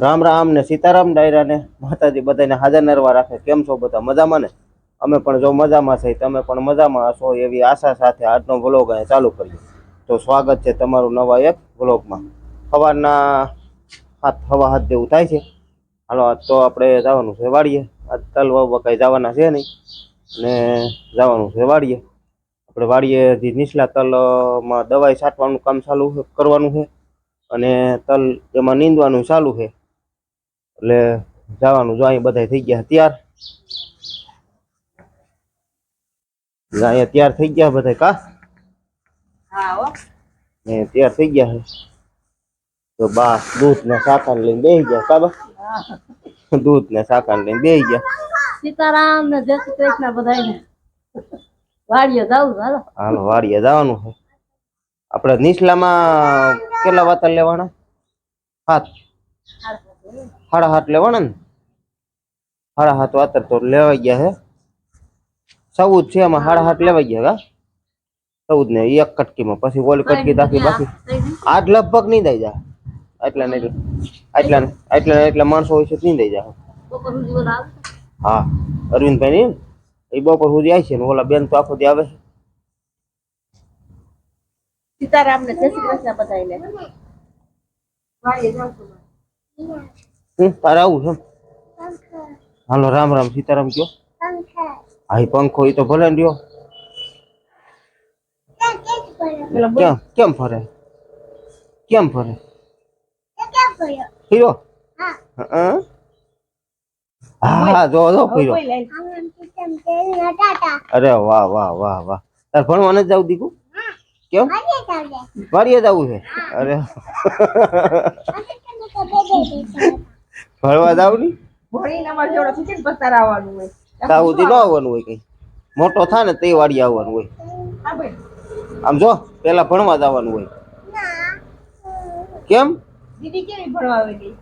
રામ રામ ને સીતારામ ડાયરા ને માતાજી બધાને હાજર નરવા રાખે। કેમ છો બધા? મજામાં ને? અમે પણ જો મજામાં છે, તમે પણ મજામાં હશો એવી આશા સાથે આજનો વ્લોગ અહીં ચાલુ કરીએ। તો સ્વાગત છે તમારું નવા એક વ્લોગમાં। સવારના 7:15 જેવું થાય છે। હાલો આજ તો આપણે જવાનું છે વાડીએ। આજ તલ વાવવા કઈ જવાના છે નહીં ને જવાનું છે વાડીએ। આપણે વાડીએ જે નીચલા તલમાં દવાઈ છાંટવાનું કામ ચાલુ કરવાનું છે અને તલ એમાં નીંદવાનું ચાલુ છે। એટલે જવાનું જો અહીં બધા થઈ ગયા તૈયાર। અહીંયા તૈયાર થઈ ગયા બધા કા? હા હો ને તૈયાર થઈ ગયા છે। તો બા દૂધ ને સાકર લઈને બેસી ગયા કા બા? દૂધ ને સાકર લઈને બેસી ગયા। સીતારામ ને જય શ્રી કૃષ્ણ બધાને। વાડીએ જાવું હાલો। હાલો વાડીએ જવાનું છે। આપણે નીચલામાં કેટલા વાતર લેવાના? 7 7.5 લેવાના ને? 7.5 વાતર તો લેવાઈ ગયા છે। 14 છે એમાં 7.5 લેવાઈ ગયા કા? 14 ને એક કટકીમાં પછી ઓલી કટકી દાખી બાકી આજ લગભગ નહીં દઈ જાય એટલા માણસો હોય છે નહીં દઈ જાય। હા અરવિંદભાઈ ની એ બપોર સુધી આવી છે ને ઓલા બેન તો આખો દી આવે। સીતારામ ને જય શ્રી કૃષ્ણ બધાને। વાડીએ જાવ છું તારે આવું છે? હાલો રામ રામ સીતારામ કયો। હા પંખો એ તો ભલે ને રહ્યો। કેમ ફરે? કેમ ફરે? હીરો હા જો જો હીરો। અરે વાહ વાહ વાહ વાહ। તાર ભણવા નથી જાવ દીકુ? કેમ વાડીએ જવું છે? અરે ભણવા જાવ ની ભણીને અમાર જોડે શીખીને પસાર આવવાનું હોય। ત્યાં સુધી ન આવવાનું હોય કઈ મોટો થાય ને તે વાડીએ આવવાનું હોય। હા ભાઈ આમ જો પેલા ભણવા જવાનું હોય। કેમ? દીદી કેવી ભણવા આવે ગઈ?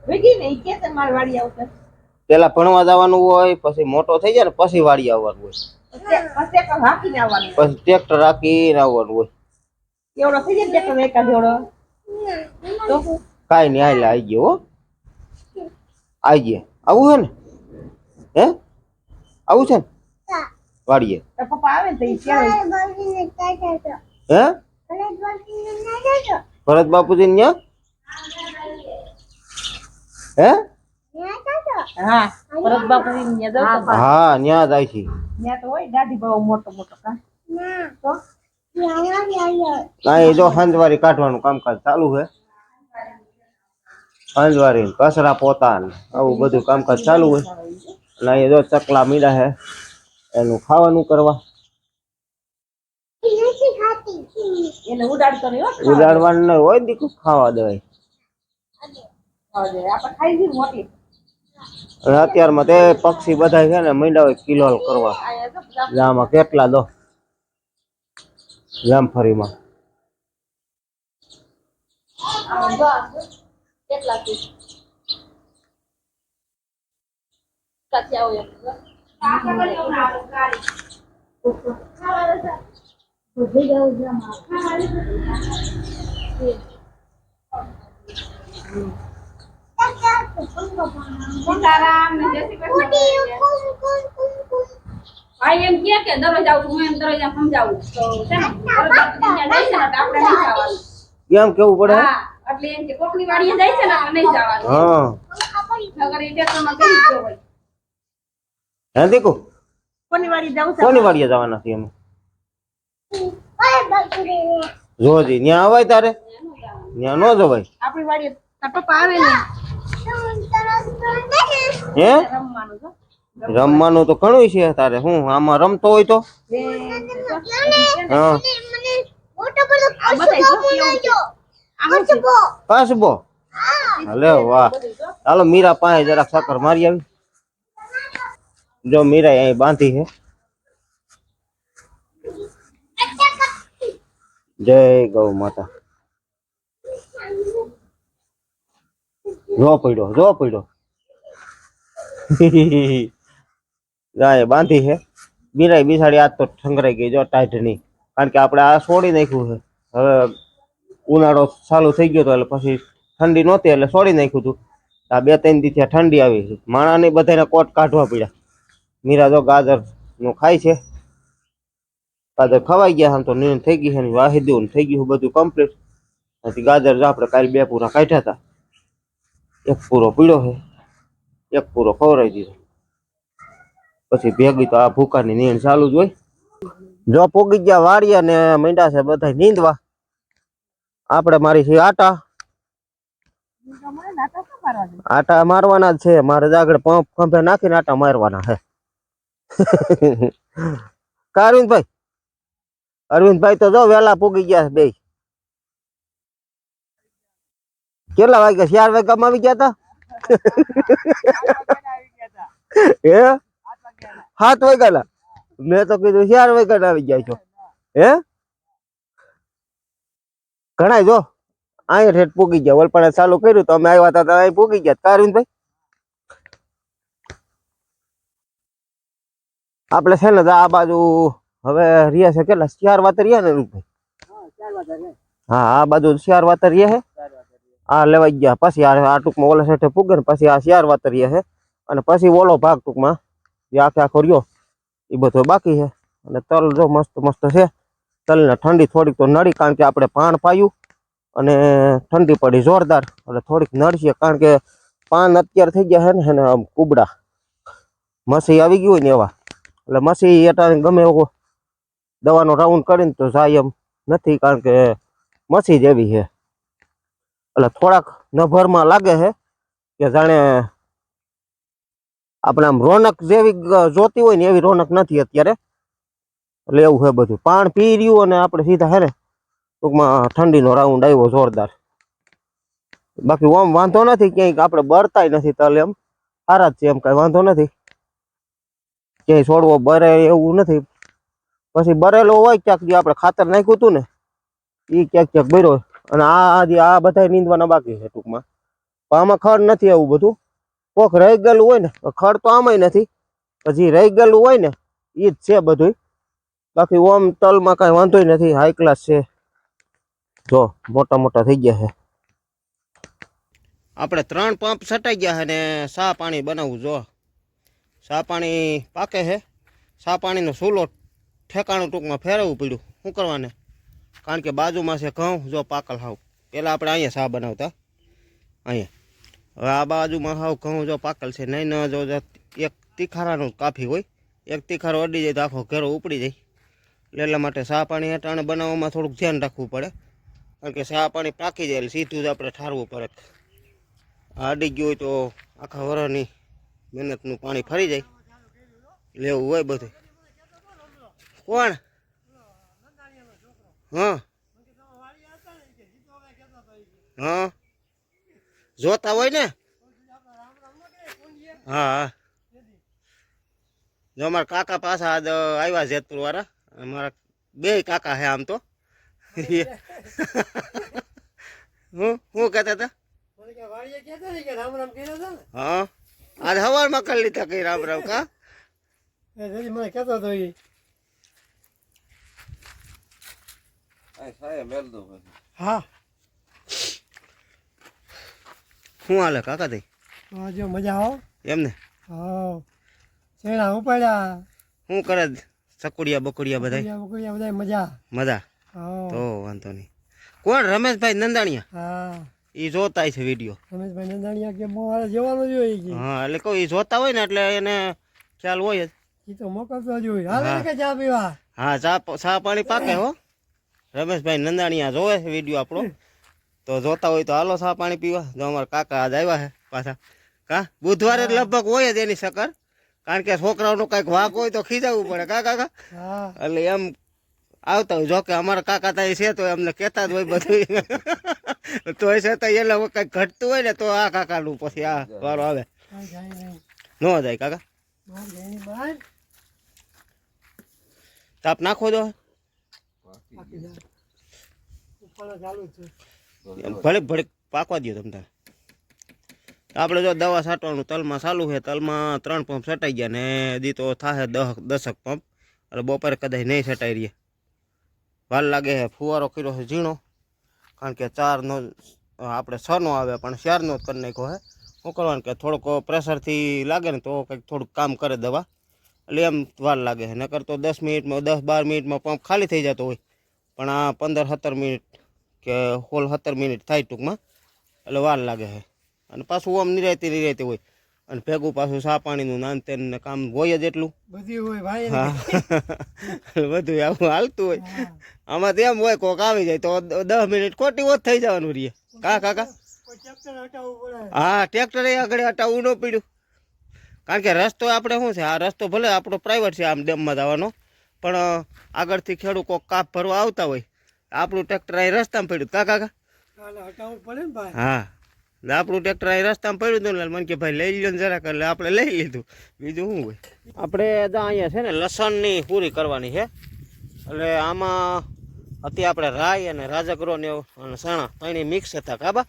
વેગી ને કે છે માર વાડી આવશે। પેલા ભણવા જવાનું હોય પછી મોટો થઈ જાય ને પછી વાડી આવવાનું હોય। પછી હાકીને આવવાનું પછી ટ્રેક્ટર હાકીને આવવાનું હોય। એવડો થઈ જાય ટ્રેક્ટર એકા જોડો તો કાઈ નહીં હાલે આવી ગયો હો। આવી ગયા આવું છે ને? હે આવું છે ને વાડીએ? પપ્પા આવે ને તો ઈ ક્યારે હે ભરત બાપુજી ને હે હા ભરત બાપુજી ને જાવ તો હા ન્યા જાય છે। ત્યાં તો હોય દાઢી ભાવ મોટો મોટો કા તો ના એ જો હંજવારી કાઢવાનું કામકાજ ચાલુ છે। હંજવારી કચરા પોતા આવું બધું કામકાજ ચાલુ હોય। અને એ જો ચકલા મીડા છે એનું ખાવાનું કરવા। એને ઉડાડતો નહીં હો ઉડાડવાનું ન હોય દીકુ ખાવા દેવાય। આપણે ખાઈ ગયું મોટી અને અત્યારમાં તે પક્ષી બધા છે ને મીંડા હોય કિલોલ કરવા। આમાં કેટલા દો જામફળીમાં કેટલા કાચા સીતારામ ને જય શ્રી કૃષ્ણ। ભાઈ એમ કે દરરોજ આવું હું એમ દરરોજ સમજાવું તો છે ને દરરોજ આપણે નહીં જવાનું। કેમ કેવું પડે? હા એટલે એમ કે કોકની વાડીએ જાય છે ને આપણે નહીં જવાનું। હા નગર એ ટ્રેક્ટરમાં કેવી ગયો હોય હે દીકુ કોની વાડીએ જાવ છે? કોની વાડીએ જવાના છીએ અમે? જોજી ન્યા અવાય તારે? ન્યા નો જવાય। આપણી વાડીએ તાર પપ્પા આવે ને હે રમવાનું જો રમવાનું તો ઘણું છે તારે। હું આમાં રમતો હોય તો હા કાસબો હલે વાહ। ચાલો મીરા પાસે જરાક સાકર મારી આવી। જો મીરા અહીં બાંધી છે। જય ગૌ માતા। જો પડ્યો ગાય બાંધી છે। મીરાય બિસાડી આજ તો ઠંગરાઈ ગઈ જો ટાઈટ નહીં કારણ કે આપણે આ છોડી નાખ્યું છે। હવે ઉનાળો ચાલુ થઈ ગયો તો એટલે પછી ઠંડી નહોતી એટલે છોડી નાખ્યું હતું આ 2-3 દી થી ઠંડી આવી છે માણાને બધાને કોટ કાઢવા પડ્યા મીરા જો ગાજર નું ખાય છે ગાજર ખવાઈ ગયા આમ તો નીણ થઈ ગઈ છે ને વાહી દેવું થઈ ગયું બધું કમ્પ્લીટ પછી ગાજર જો આપણે કાલે 2 પૂરા કાઢ્યા હતા એક પૂરો પીળો છે એક પૂરો ખવડાવી દીધો પછી ભેગી તો આ ભૂકાની નીણ ચાલુ જ હોય જો પોગી ગયા વાડિયા ને મીંડા છે બધા નીંદવા આપણે મારી છે આટા આટા મારવાના જ છે મારે જ આગળ પંપ ખંભે નાખીને આટા મારવાના છે કા અરવિંદભાઈ તો જો વેલા પૂગી ગયા બે કેટલા વાગ્યા 4 વાગ્યામાં આવી ગયા હતા હે 7 વાગ્યા મેં તો કીધું 4 વાગ્યા આવી ગયા છો હે ઘણા જો અહીંયા ઠેઠ પૂગી ગયા વલપાણે ચાલુ કર્યું તો અમે આવ્યા હતા અહીં પૂગી ગયા કારવિંદભાઈ આપણે છે ને આ બાજુ હવે રહ્યા છે કેટલા 4 વાતર રહ્યા ને રૂપભાઈ હા આ બાજુ 4 વાતર રહ્યા છે આ લેવાઈ ગયા પછી આ ટૂંકમાં ઓલા સાઈડે પૂગે ને પછી આ 4 વાતર રહ્યા છે અને પછી ઓલો ભાગ ટૂંકમાં જે આખો રહ્યો એ બધો બાકી છે અને તલ જો મસ્ત મસ્ત છે તલને ઠંડી થોડીક તો નડી કારણ કે આપણે પાન પાયું અને ઠંડી પડી જોરદાર એટલે થોડીક નડશે કારણ કે પાન અત્યારે થઈ ગયા છે ને આમ કુબડા મસી આવી ગયું હોય ને એવા એટલે મસી અટાણે ગમે એવો દવાનો રાઉન્ડ કરીને તો જાય એમ નથી કારણ કે મસી જેવી છે એટલે થોડાક નભરમાં લાગે છે કે જાણે આપણે આમ રોનક જેવી જોતી હોય ને એવી રોનક નથી અત્યારે એટલે એવું છે બધું પાણ પી રહ્યું અને આપણે સીધા હે ને ટૂંકમાં ઠંડીનો રાઉન્ડ આવ્યો જોરદાર બાકી ઓમ વાંધો નથી ક્યાંય આપણે બળતાય નથી તલ એમ સારા જ છે એમ કઈ વાંધો નથી ક્યાંય છોડવો બરે એવું નથી પછી બરેલો હોય ક્યાંક જે આપણે ખાતર નાખ્યું હતું ને એ ક્યાંક ક્યાંક બર્યો અને આ બધા નીંદવાના બાકી છે ટૂંકમાં પણ આમાં ખડ નથી એવું બધું કોક રહી ગયેલું હોય ને ખડ તો આમાંય નથી પછી રહી ગયેલું હોય ને એ જ છે બધું બાકી ઓમ તલમાં કાંઈ વાંધોય નથી હાઈ ક્લાસ છે જો મોટા મોટા થઈ ગયા છે આપણે 3 પંપ છટાઈ ગયા છે ને સા પાણી બનાવવું જો સા પાણી પાકે છે સા પાણીનો સૂલો ઠેકાણું ટૂંકમાં ફેરવવું પડ્યું શું કરવાને કારણ કે બાજુમાં છે ઘઉં જો પાકલ હાવ પહેલાં આપણે અહીંયા સા બનાવતા અહીંયા હવે આ બાજુમાં હાવ ઘઉં જો પાકલ છે નહીં ન જો એક તીખારાનું કાફી હોય એક તીખારો અડી જાય તો આખો ઘેરો ઉપડી જાય એટલા માટે સા પાણી હેઠાણે બનાવવામાં થોડુંક ધ્યાન રાખવું પડે કારણ કે સા પાણી પાકી જાય એટલે સીધું જ આપણે ઠારવું પડે આ અડી ગયું હોય તો આખા વરસની મહેનતનું પાણી ફરી જાય લેવું હોય બધું કોણ હા હા જોતા હોય ને હા જો અમારા કાકા પાછા આજ આવ્યા જેતપુર વાળા અમારા 2 કાકા છે આમ તો હું કહેતા હતા હા આજ સવારમાં કરી લીધા કઈ રામ રામ કા મને કહેતો હતો હા શું હાલે કાકા થઈ જો મજા આવો એમને હા શેણા ઉપાડ્યા શું કરે ચકુડિયા બકુડિયા બધા બધા મજા મજા હા તો વાંધો નહીં કોણ રમેશભાઈ નંદાણીયા હા એ જોતા છે વિડીયો રમેશભાઈ નંદાણીયા કે મારે જવાનું જ હોય કે હા એટલે કોઈ એ જોતા હોય ને એટલે એને ખ્યાલ હોય જ એ તો મોકલતો જ હોય હાલે કે ચા પીવા હા ચા પાણી પાકે હો રમેશભાઈ નંદાણીયા જોવે છે વિડીયો આપણો તો જોતા હોય તો હાલો ચા પાણી પીવા જો અમારા કાકા આજ આવ્યા છે પાછા કા બુધવારે લગભગ હોય જ એની સકર કારણ કે છોકરાઓનો કંઈક વાંક હોય તો ખીજાવવું પડે કા કાકા હા એટલે એમ આવતા હોય જો કે અમારા કાકા તાઈ છે તો એમને કહેતા જ હોય બધું તો એ છતાં એટલે કંઈક ઘટતું હોય ને તો આ કાકાનું પછી આ વારો આવે ન જાય કાકા તાપ નાખો દો ભલે ભલે પાકવા દો તમને આપણે જો દવા છાંટવાનું તલમાં ચાલુ છે તલમાં 3 પંપ છટાઈ ગયા ને દી તો થાય 10 પંપ એટલે બપોરે કદાચ નહીં છટાઈ રહીએ વાર લાગે છે ફુવારો કર્યો છે ઝીણો કારણ કે 4નો આપણે 6નો આવે પણ 4નો જ કરી નાખ્યો છે શું કરવાનું કે થોડુંક પ્રેશરથી લાગે ને તો કંઈક થોડુંક કામ કરે દવા, એટલે એમ વાર લાગે છે. નકર તો 10 મિનિટમાં 10-12 મિનિટમાં પંપ ખાલી થઈ જતો હોય, પણ આ 15-17 મિનિટ કે 16-17 મિનિટ થાય ટૂંકમાં, એટલે વાર લાગે છે. અને પાછું આમ નિરાયતી હોય, અને ભેગું પાછું ચા પાણીનું નાન તેન કામ હોય જ એટલું. બધું હોય ભાઈ. હા બધું આવું હાલતું હોય. આમાં તો એમ હોય કોક આવી જાય તો 10 મિનિટ ખોટી ઓછ થઈ જવાનું રહીએ. કાકા કોઈ ચેપ્ટર હટાવવું પડે. હા, ટ્રેક્ટર આગળ હટાવવું ન પડ્યું, કારણ કે રસ્તો આપણે શું છે, આ રસ્તો ભલે આપણો પ્રાઇવેટ છે આમ ડેમમાં જવાનો, પણ આગળથી ખેડૂત કોક કાપ ભરવા આવતા હોય, આપણું ટ્રેક્ટર અહીં રસ્તામાં પડ્યું. કાકા કાલે હટાવવું પડે ને ભાઈ. હા, આપણું ટ્રેક્ટર અહીં રસ્તામાં પડ્યું હતું ને મને કે ભાઈ લઈ લો ને જરાક, એટલે આપણે લઈ લીધું. બીજું શું હોય. આપણે અહીંયા છે ને લસણની પૂરી કરવાની છે, એટલે આમાં અત્યારે આપણે રાઈ અને રાજગરો ને અને સણા ત્રણેય મિક્સ હતા. કાબા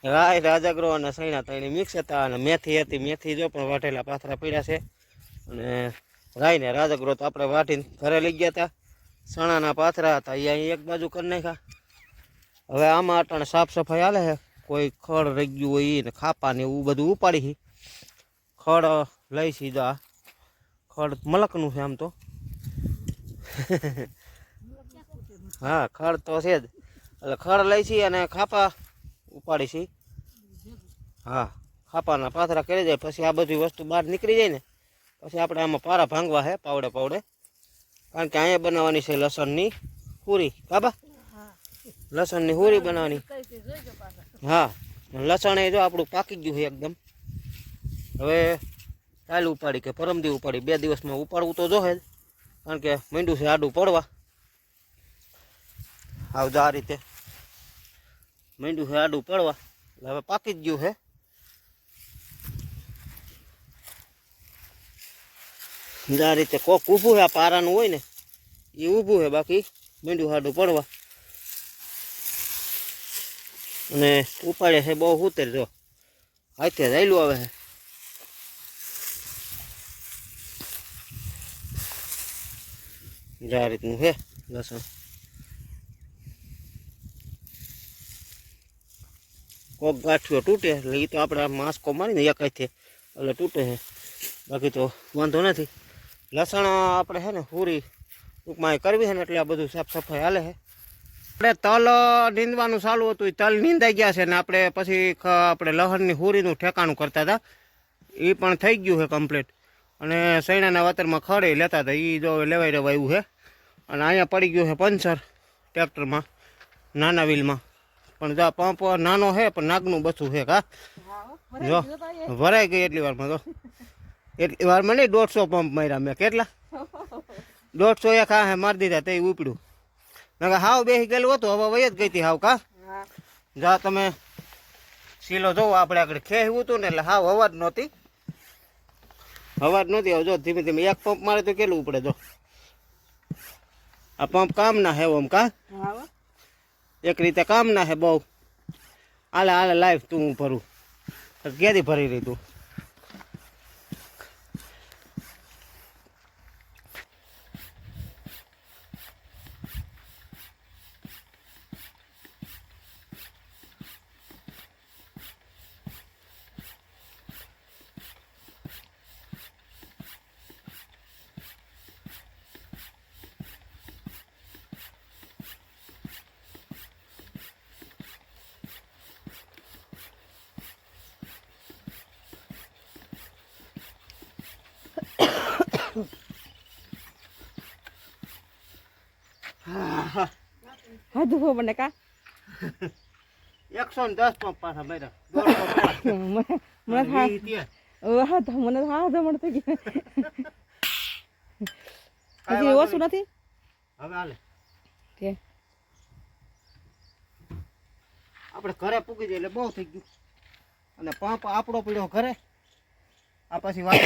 રાઈ, રાજગરો અને સણા ત્રણેય મિક્સ હતા, અને મેથી હતી. મેથી જો પણ વાટેલા પાથરા પડ્યા છે, અને રાઈ ને રાજગરો તો આપણે વાટીને ઘરે લઈ ગયા હતા. સણાના પાથરા હતા એ અહીં એક બાજુ કરી નાખ્યા. હવે આમાં અટાણે સાફ સફાઈ હાલે છે, કોઈ ખડ રહી ગયું હોય ને ખાપા ને એવું બધું ઉપાડી. ખડ લઈ સીધા, ખડ મલકનું છે આમ તો. હા, ખડ તો છે જ, એટલે ખડ લઈ છી અને ખાપા ઉપાડી છી. હા, ખાપાના પાથરા કરી જાય પછી આ બધી વસ્તુ બહાર નીકળી જાય ને પછી આપણે આમાં પારા ભાંગવા છે પાવડે પાવડે, કારણ કે અહીંયા બનાવવાની છે લસણની પૂરી. કાબા લસણની પૂરી બનાવવાની. હા, લસણ એ જો આપણું પાકી ગયું છે એકદમ. હવે કાલે ઉપાડી કે પરમદી ઉપાડી, 2 દિવસમાં ઉપાડવું તો જોહે જ, કારણ કે માંડ્યું છે આડું પડવા. આવજો આ રીતે માંડ્યું છે આડું પડવા, એટલે હવે પાકી જ ગયું છે. આ રીતે કોક ઊભું છે, આ પારાનું હોય ને એ ઊભું છે, બાકી માંડ્યું આડું પડવા. અને ઉપાડે છે બહુ ઉતર, જો હાથે જાયલું આવે છે. આ રીતનું છે લસણ. કોક ગાંઠિયો તૂટે એટલે એ તો આપણે માસ્કો મારીને એકાઈથી એટલે તૂટે છે, બાકી તો વાંધો નથી. લસણ આપણે છે ને પૂરી ટૂંકમાં કરવી છે ને એટલે આ બધું સાફ સફાઈ હાલે છે. આપણે તલ નીંદવાનું ચાલુ હતું, તલ નીંદાઈ ગયા છે ને આપણે પછી આપણે લસણની પૂરીનું ઠેકાણું કરતા હતા, એ પણ થઈ ગયું છે કમ્પ્લીટ. અને સૈણાના વાતરમાં ખડે લેતા હતા, એ જો લેવાઈ રહેવાયું છે. અને અહીંયા પડી ગયું છે પંચર ટ્રેક્ટરમાં, નાના વ્હીલમાં. પણ જો પંપ નાનો છે પણ નાગનું બસું છે. કા જો ભરાઈ ગઈ એટલી વારમાં, તો એટલી વારમાં નહીં 150 પંપ માર્યા મેં. કેટલા 150 એક હા મારી દીધા તે ઉપડ્યું. ના હાવ બેસી ગયેલું હતું, હવે વહી જ ગઈ હતી હાવ. કા જા તમે સીલો જોવો, આપણે આગળ ખેવું હતું ને એટલે હાવ અવાજ નહોતી. હવે જો ધીમે ધીમે એક પંપ મારે તો કેટલું ઉપડે. જો આ પંપ કામ ના હે ઓમ. કા એક રીતે કામ ના હે બહુ. હાલે લાઈફ તું ભરું, ક્યાંથી ભરી રહી તું. હા ધુવો મને કા 110 પંપ પાછા માર્યા. મને હા તો મને હા જમણ થઈ ગઈ. હજી ઓછું નથી હવે હાલે કે આપણે ઘરે પૂગી જાય એટલે બહુ થઈ ગયું. અને પંપ આપણો પડ્યો ઘરે, આ પછી વાત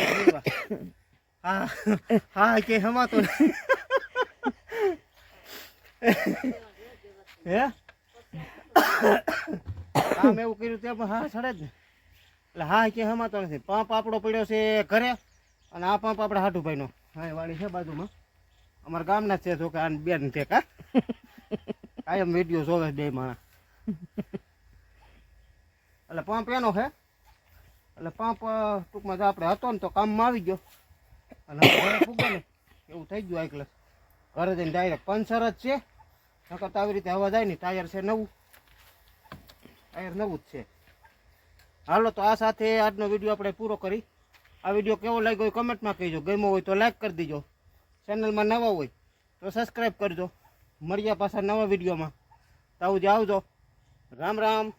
હા હા કે હમાતો હે કામ એવું કર્યું તે હા સડે જ ને, એટલે હા કે હમાતો નથી. પંપ આપણો પડ્યો છે ઘરે, અને આ પંપ આપણે હાટુભાઈનો હા વાળી છે બાજુમાં, અમારા ગામના જ છે. જો કે આ બેન છે. કા કાયમ વિડીયો જોવે બે માણસ, એટલે પંપ એનો છે. એટલે પંપ ટૂંકમાં જો આપણે હતો ને તો કામમાં આવી ગયો અને ઘરે પૂગે ને એવું થઈ ગયું એકલે ઘરે જઈને ડાયરેક્ટ પંચર જ છે. નકર તો આવી રીતે હવા જાય ને ટાયર છે નવું, ટાયર નવું જ છે. હાલો તો આ સાથે આજનો વિડીયો આપણે પૂરો કરી. આ વિડીયો કેવો લાગ્યો હોય કમેન્ટમાં કહેજો. ગમ્યો હોય તો લાઈક કરી દેજો. ચેનલમાં નવા હોય તો સબસ્ક્રાઈબ કરજો. મળીએ પાછા નવા વિડીયોમાં. તો આવજો. રામ રામ.